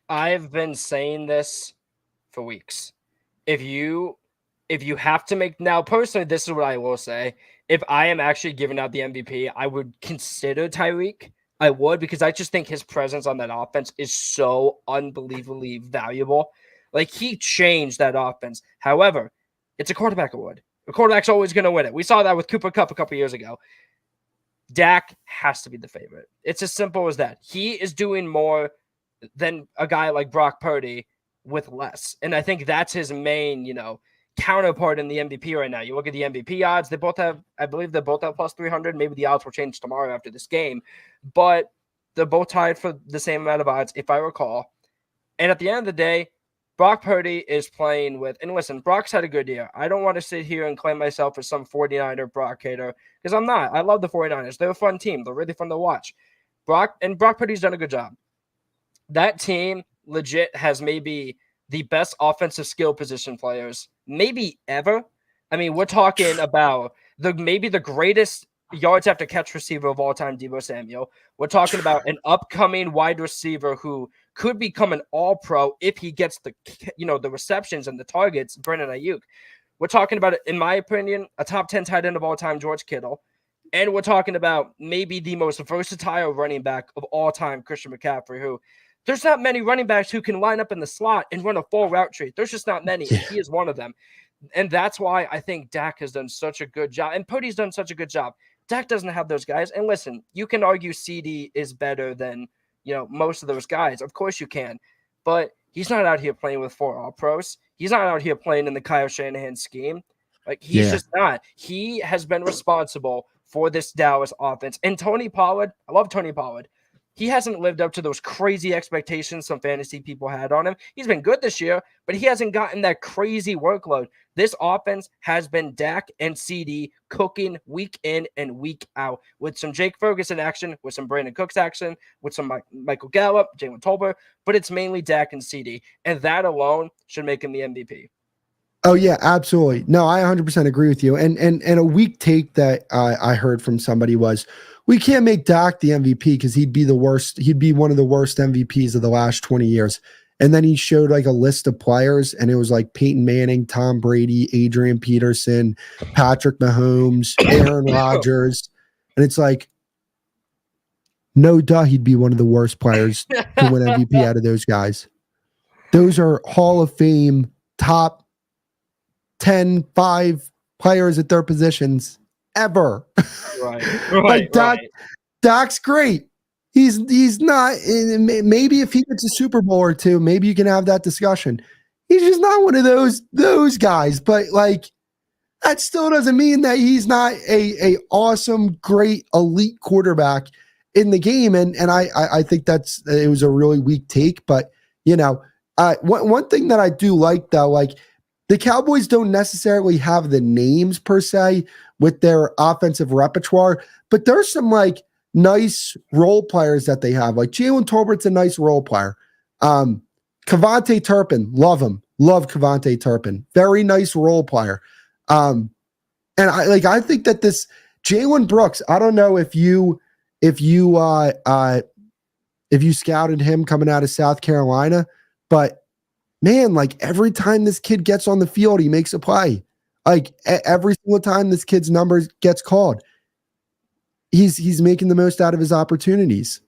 I've been saying this for weeks. If you have to make – now, personally, this is what I will say. If I am actually giving out the MVP, I would consider Tyreek. I would, because I just think his presence on that offense is so unbelievably valuable. Like, he changed that offense. However, it's a quarterback award. A quarterback's always going to win it. We saw that with Cooper Kupp a couple years ago. Dak has to be the favorite. It's as simple as that. He is doing more than a guy like Brock Purdy with less. And I think that's his main, counterpart in the MVP right now. You look at the MVP odds, they both have, I believe they both have plus 300. Maybe the odds will change tomorrow after this game, but they're both tied for the same amount of odds, if I recall. And at the end of the day, Brock Purdy is playing with, and listen, Brock's had a good year. I don't want to sit here and claim myself as some 49er Brock hater, because I'm not. I love the 49ers. They're a fun team. They're really fun to watch. Brock Purdy's done a good job. That team legit has maybe the best offensive skill position players maybe ever. I mean, we're talking about maybe the greatest yards after catch receiver of all time, Deebo Samuel. We're talking about an upcoming wide receiver who could become an all-pro if he gets the receptions and the targets, Brandon Ayuk. We're talking about, in my opinion, a top 10 tight end of all time, George Kittle. And we're talking about maybe the most versatile running back of all time, Christian McCaffrey, who there's not many running backs who can line up in the slot and run a full route tree. There's just not many. And he is one of them. And that's why I think Dak has done such a good job. And Purdy's done such a good job. Dak doesn't have those guys. And listen, you can argue CD is better than, most of those guys. Of course you can. But he's not out here playing with 4 All-Pros. He's not out here playing in the Kyle Shanahan scheme. Like, he's just not. He has been responsible for this Dallas offense. And Tony Pollard, I love Tony Pollard. He hasn't lived up to those crazy expectations some fantasy people had on him. He's been good this year, but he hasn't gotten that crazy workload. This offense has been Dak and CD cooking week in and week out with some Jake Ferguson action, with some Brandon Cooks action, with some Michael Gallup, Jalen Tolbert, but it's mainly Dak and CD. And that alone should make him the MVP. Oh, yeah, absolutely. No, I 100% agree with you. And a weak take that I heard from somebody was, we can't make Dak the MVP because he'd be the worst. He'd be one of the worst MVPs of the last 20 years. And then he showed like a list of players, and it was like Peyton Manning, Tom Brady, Adrian Peterson, Patrick Mahomes, Aaron Rodgers. And it's like, no duh, he'd be one of the worst players to win MVP out of those guys. Those are Hall of Fame, top 10, 5 players at their positions ever. Right. Dak's great. He's not. Maybe if he gets a Super Bowl or two, maybe you can have that discussion. He's just not one of those guys. But like, that still doesn't mean that he's not a awesome, great, elite quarterback in the game. And I think it was a really weak take. But one thing that I do like though, like, the Cowboys don't necessarily have the names per se, with their offensive repertoire, but there's some like nice role players that they have. Like Jalen Tolbert's a nice role player. Kavontae Turpin, love him. Love Kavontae Turpin. Very nice role player. And I think that this Jalen Brooks, I don't know if you scouted him coming out of South Carolina, but man, like every time this kid gets on the field, he makes a play. Like every single time this kid's numbers gets called, he's making the most out of his opportunities.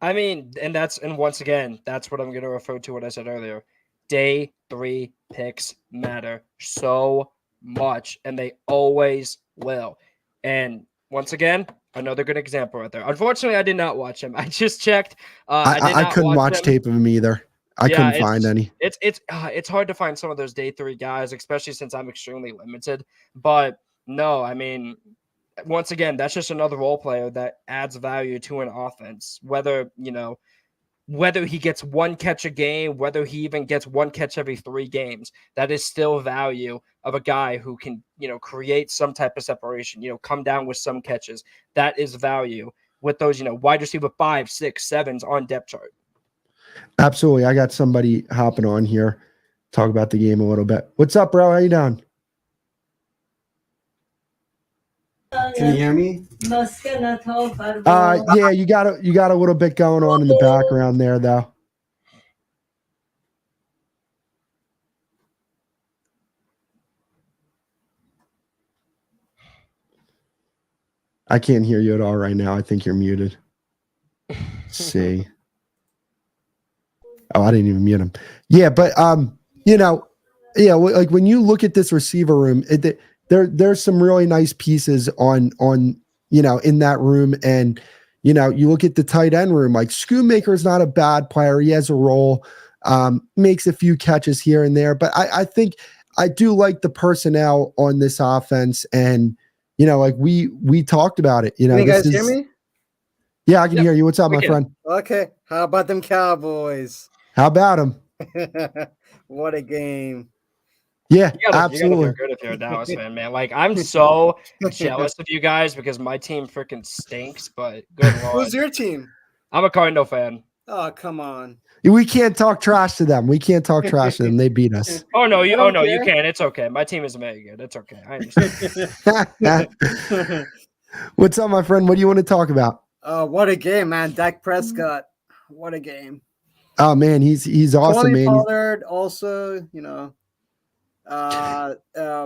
I mean, and once again, that's what I'm going to refer to what I said earlier. Day 3 picks matter so much, and they always will. And once again, another good example right there. Unfortunately, I did not watch him. I just checked. I couldn't watch tape of him either. I couldn't find any. It's hard to find some of those day 3 guys, especially since I'm extremely limited. But no, I mean, once again, that's just another role player that adds value to an offense. Whether he gets one catch a game, whether he even gets one catch every 3 games, that is still value of a guy who can, create some type of separation, come down with some catches. That is value with those, wide receiver 5, 6, 7s on depth chart. Absolutely. I got somebody hopping on here, talk about the game a little bit. What's up, bro? How you doing? Can you hear me? Yeah, you got a little bit going on in the background there, though. I can't hear you at all right now. I think you're muted. Let's see. Oh, I didn't even mute him. Yeah, but like when you look at this receiver room, there's some really nice pieces on in that room, and you look at the tight end room. Like Schoonmaker is not a bad player. He has a role, makes a few catches here and there, but I think I do like the personnel on this offense, and like we talked about it. Can you guys hear me? Yeah, I can hear you. What's up, my friend? Okay, how about them Cowboys? How about them? What a game! Yeah, absolutely. You gotta feel absolutely. good if you're a Dallas fan, man. Like, I'm so jealous of you guys because my team freaking stinks. But good lord, Who's your team? I'm a Cardinal fan. Oh, come on. We can't talk trash to them. We can't talk trash to them. They beat us. Oh no, you can. It's okay. My team isn't very good. It's okay. I understand. What's up, my friend? What do you want to talk about? Oh, what a game, man! Dak Prescott. What a game. Oh man, he's awesome, man. Pollard also,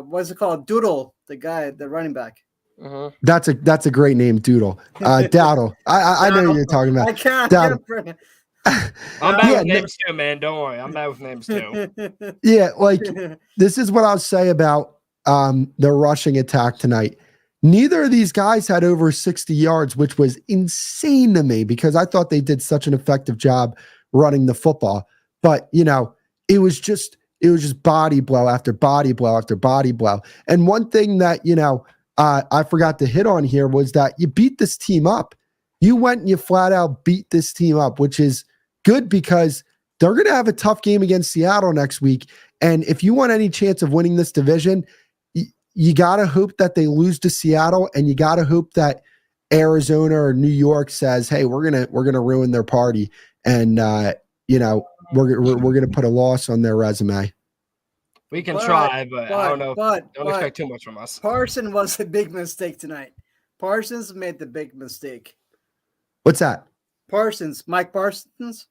what's it called? Doodle, the running back. Uh-huh. That's a great name, Doodle. Dowdle. I know who you're talking about. I can't. Dowdle. I'm bad with names too, man. Don't worry. I'm bad with names too. Yeah, like this is what I'll say about the rushing attack tonight. Neither of these guys had over 60 yards, which was insane to me because I thought they did such an effective job running the football. But, it was just body blow after body blow after body blow. And one thing that, I forgot to hit on here was that you beat this team up. You went and you flat out beat this team up, which is good because they're going to have a tough game against Seattle next week. And if you want any chance of winning this division, you got to hope that they lose to Seattle, and you got to hope that Arizona or New York says, "Hey, we're going to ruin their party." And, we're going to put a loss on their resume. We can try, but I don't know. Don't expect too much from us. Parsons was a big mistake tonight. Parsons made the big mistake. What's that? Mike Parsons.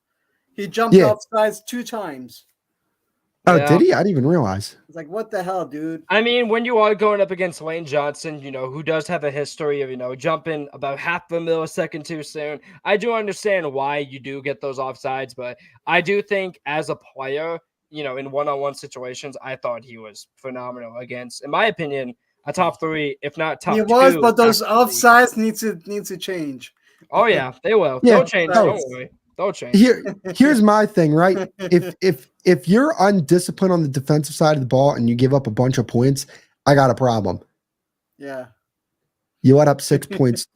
He jumped off sides 2 times. Oh, did he? I didn't even realize. It's like, what the hell, dude? I mean, when you are going up against Lane Johnson, who does have a history of, jumping about half a millisecond too soon, I do understand why you do get those offsides, but I do think as a player, in one-on-one situations, I thought he was phenomenal against, in my opinion, a top 3, if not top 2. He was, but those offsides need to change. Oh yeah, they will. Yeah, They'll change. Don't worry. They'll change. Here's my thing, right? If you're undisciplined on the defensive side of the ball and you give up a bunch of points, I got a problem. Yeah. You let up 6 points.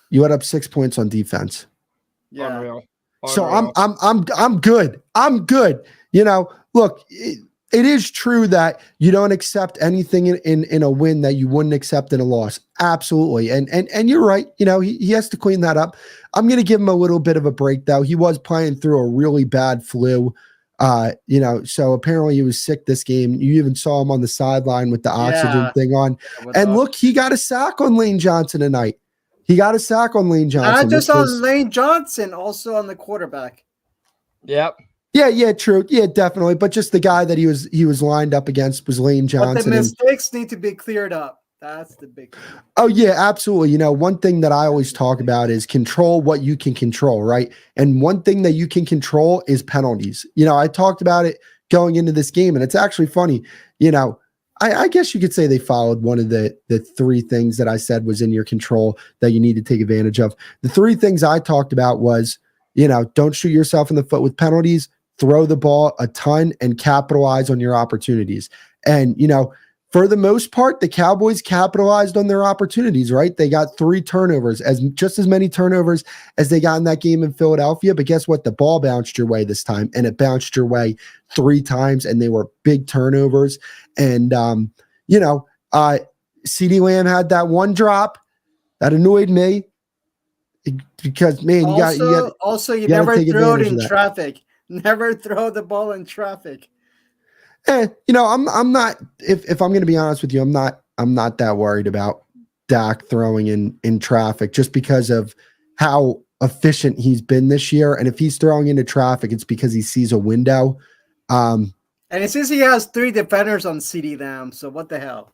You let up 6 points on defense. Yeah. Unreal. So I'm good. I'm good. Look, it is true that you don't accept anything in a win that you wouldn't accept in a loss. Absolutely. And you're right. You know, he has to clean that up. I'm going to give him a little bit of a break, though. He was playing through a really bad flu. You know, so apparently he was sick this game. You even saw him on the sideline with the oxygen thing on. And look, he got a sack on Lane Johnson tonight. Not just on Lane Johnson, also on the quarterback. Yep. Yeah, true. Yeah, definitely. But just the guy that he was lined up against was Lane Johnson. But the mistakes need to be cleared up. That's the big thing. Oh, yeah, absolutely. You know, one thing that I always talk about is control what you can control, right? And one thing that you can control is penalties. You know, I talked about it going into this game, and it's actually funny. You know, I guess you could say they followed one of the three things that I said was in your control that you need to take advantage of. The three things I talked about was, you know, don't shoot yourself in the foot with penalties, throw the ball a ton, and capitalize on your opportunities. And, you know, for the most part, the Cowboys capitalized on their opportunities, right? They got 3 turnovers, just as many turnovers as they got in that game in Philadelphia. But guess what? The ball bounced your way this time, and it bounced your way 3 times, and they were big turnovers. And, you know, CeeDee Lamb had that one drop that annoyed me because, man, you got you never throw it in traffic. Never throw the ball in traffic. You know, I'm not. If I'm going to be honest with you, I'm not that worried about Dak throwing in traffic just because of how efficient he's been this year. And if he's throwing into traffic, it's because he sees a window. And it says he has 3 defenders on CeeDee Lamb. So what the hell?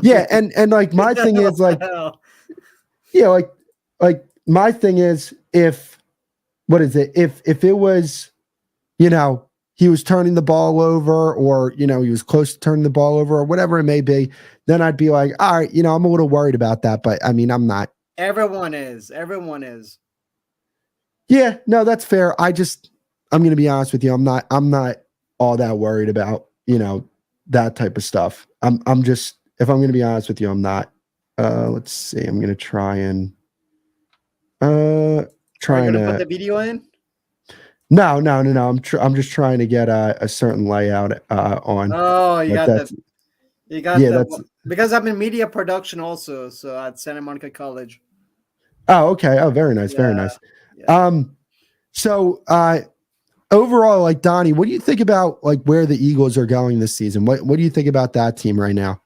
Yeah, and like my thing is like, yeah, like my thing is if it was, you know, he was turning the ball over or, you know, he was close to turning the ball over or whatever it may be, then I'd be like, all right, you know, I'm a little worried about that. But I mean, I'm not. Everyone is. Yeah, no, that's fair. I'm going to be honest with you. I'm not all that worried about, you know, that type of stuff. I'm just, if I'm going to be honest with you, I'm not. Let's see. I'm going to try and put the video in. No. I'm just trying to get a certain layout on. Oh, you got that. Because I'm in media production also, so at Santa Monica College. Oh, okay. Oh, very nice. Very nice. Yeah. So overall, like Donnie, what do you think about like where the Eagles are going this season? What do you think about that team right now?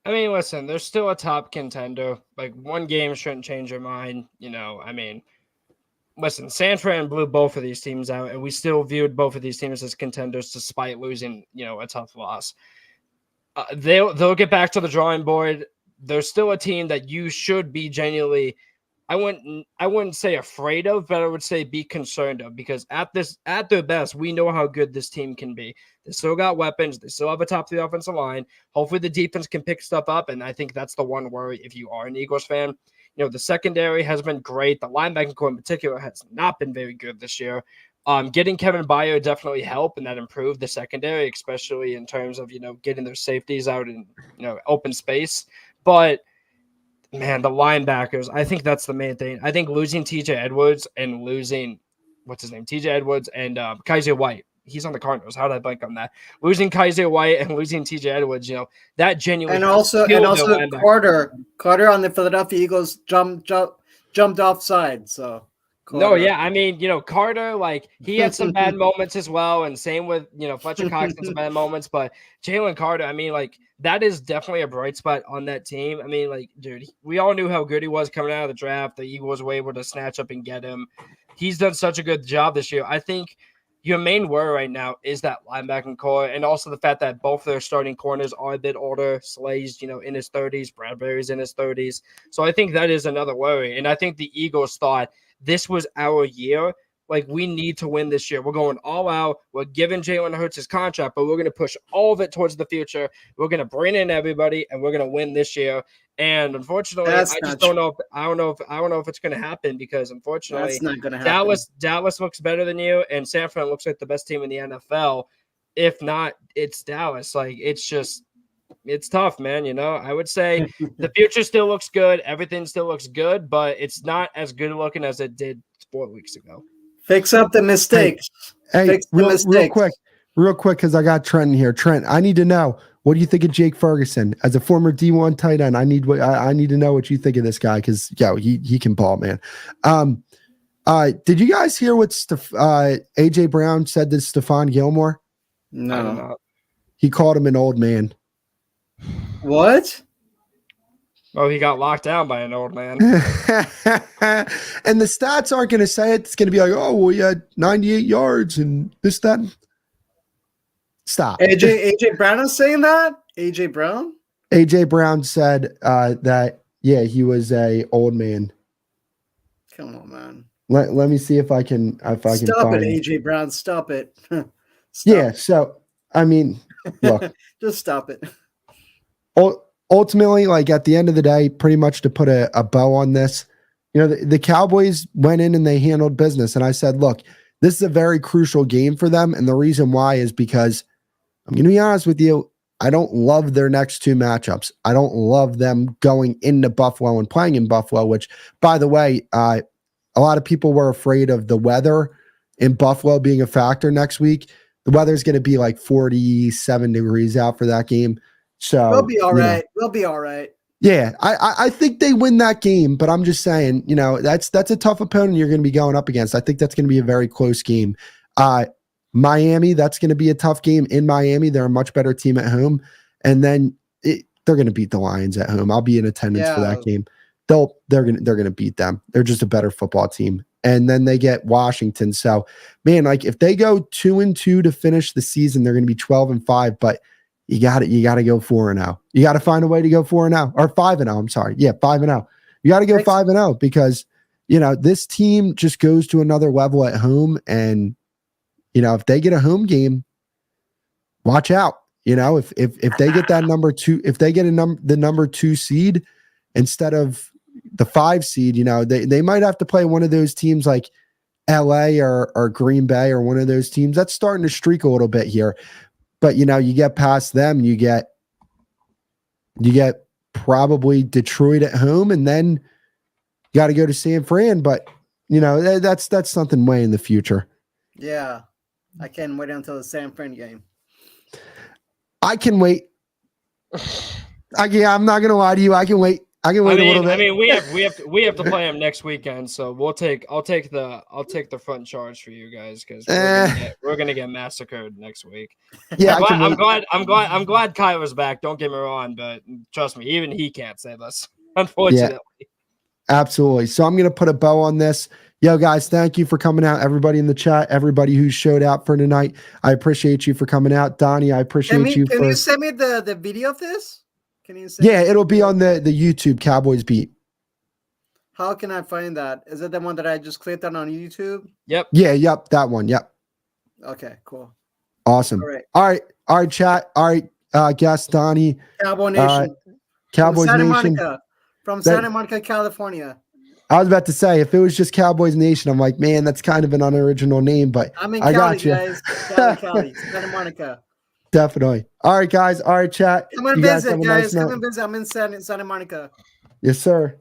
I mean, listen, they're still a top contender. Like one game shouldn't change your mind. You know, I mean, listen, San Fran blew both of these teams out, and we still viewed both of these teams as contenders despite losing, you know, a tough loss. They'll get back to the drawing board. They're still a team that you should be genuinely, I wouldn't say afraid of, but I would say be concerned of, because at their best, we know how good this team can be. They still got weapons. They still have a top 3 offensive line. Hopefully the defense can pick stuff up, and I think that's the one worry if you are an Eagles fan. You know, the secondary has been great. The linebacking core in particular has not been very good this year. Getting Kevin Byard definitely helped, and that improved the secondary, especially in terms of, you know, getting their safeties out in, you know, open space. But man, the linebackers, I think that's the main thing. I think losing TJ Edwards and losing TJ Edwards and Kaiser White. He's on the Cardinals. How did I blank on that? Losing Kaiser White and losing TJ Edwards, you know, that genuinely. And also Carter on the Philadelphia Eagles jumped offside. So Carter. No, yeah, I mean, you know, Carter, like he had some bad moments as well, and same with, you know, Fletcher Cox had some bad moments, but Jalen Carter, I mean, like that is definitely a bright spot on that team. I mean, like, dude, we all knew how good he was coming out of the draft. The Eagles were able to snatch up and get him. He's done such a good job this year. I think your main worry right now is that linebacking core, and also the fact that both their starting corners are a bit older. Slay's, you know, in his 30s, Bradbury's in his 30s. So I think that is another worry. And I think the Eagles thought this was our year. Like, we need to win this year. We're going all out. We're giving Jalen Hurts his contract, but we're going to push all of it towards the future. We're going to bring in everybody, and we're going to win this year. And unfortunately, I don't know if it's going to happen, because unfortunately, that's not going to happen. Dallas looks better than you, and San Fran looks like the best team in the NFL. If not, it's Dallas. Like, it's tough, man. You know, I would say the future still looks good. Everything still looks good, but it's not as good looking as it did 4 weeks ago. Fix up the mistakes. Hey, real real quick, because I got Trent here. Trent, I need to know, what do you think of Jake Ferguson as a former D1 tight end? I need to know what you think of this guy, because he can ball, man. Did you guys hear what AJ Brown said to Stephon Gilmore? No. He called him an old man. What? Oh, he got locked down by an old man. And the stats aren't going to say it. It's going to be like, oh, well, he had 98 yards and this, that. Stop. AJ Brown is saying that? AJ Brown? AJ Brown said that, he was a old man. Come on, man. Let me see if I can Stop find it, AJ Brown. Stop it. Stop. Yeah, so I mean, look. Just stop it. Ultimately, like at the end of the day, pretty much to put a bow on this, the Cowboys went in and they handled business. And I said, look, this is a very crucial game for them. And the reason why is because I'm going to be honest with you, I don't love their next two matchups. I don't love them going into Buffalo and playing in Buffalo, which, by the way, a lot of people were afraid of the weather in Buffalo being a factor next week. The weather's going to be like 47 degrees out for that game. So we'll be all right. We'll be all right. Yeah, I think they win that game, but I'm just saying, that's a tough opponent you're going to be going up against. I think that's going to be a very close game. Miami, that's going to be a tough game in Miami. They're a much better team at home, and then they're going to beat the Lions at home. I'll be in attendance for that game. They're going to beat them. They're just a better football team. And then they get Washington. So, man, like if they go 2-2 to finish the season, they're going to be 12-5. But you got to go 4-0. You got to find a way to go 4-0 or 5-0. I'm sorry, 5-0. You got to go 5-0 because this team just goes to another level at home. And if they get a home game, watch out. If they get that number 2, if they get the number 2 seed instead of the 5 seed, they might have to play one of those teams like LA or Green Bay or one of those teams that's starting to streak a little bit here. But you get past them, you get probably Detroit at home, and then you got to go to San Fran. But that's something way in the future. Yeah, I can't wait until the San Fran game. I can wait. I'm not gonna lie to you. I can wait. A little bit. I mean, we have to play them next weekend, so I'll take the front charge for you guys because we're gonna get massacred next week. Yeah, I'm glad Kyler's back. Don't get me wrong, but trust me, even he can't save us, unfortunately. Yeah, absolutely. So I'm gonna put a bow on this. Yo, guys, thank you for coming out. Everybody in the chat, everybody who showed out for tonight, I appreciate you for coming out. Donnie, I appreciate you. Can you send me the video of this? It'll be on the YouTube Cowboys beat. How can I find that? Is it the one that I just clicked on YouTube? Yep. Yeah, yep, that one. Yep. Okay, cool. Awesome. All right, chat. All right, guest Donnie. Cowboy Nation. Cowboys Nation. From Santa Monica, California. I was about to say, if it was just Cowboys Nation, I'm like, man, that's kind of an unoriginal name, but I'm in I Cali, got you. guys. Cali, Santa Monica. Definitely. All right, guys. All right, chat. Come and visit, guys. Come and visit. I'm in Santa Monica. Yes, sir.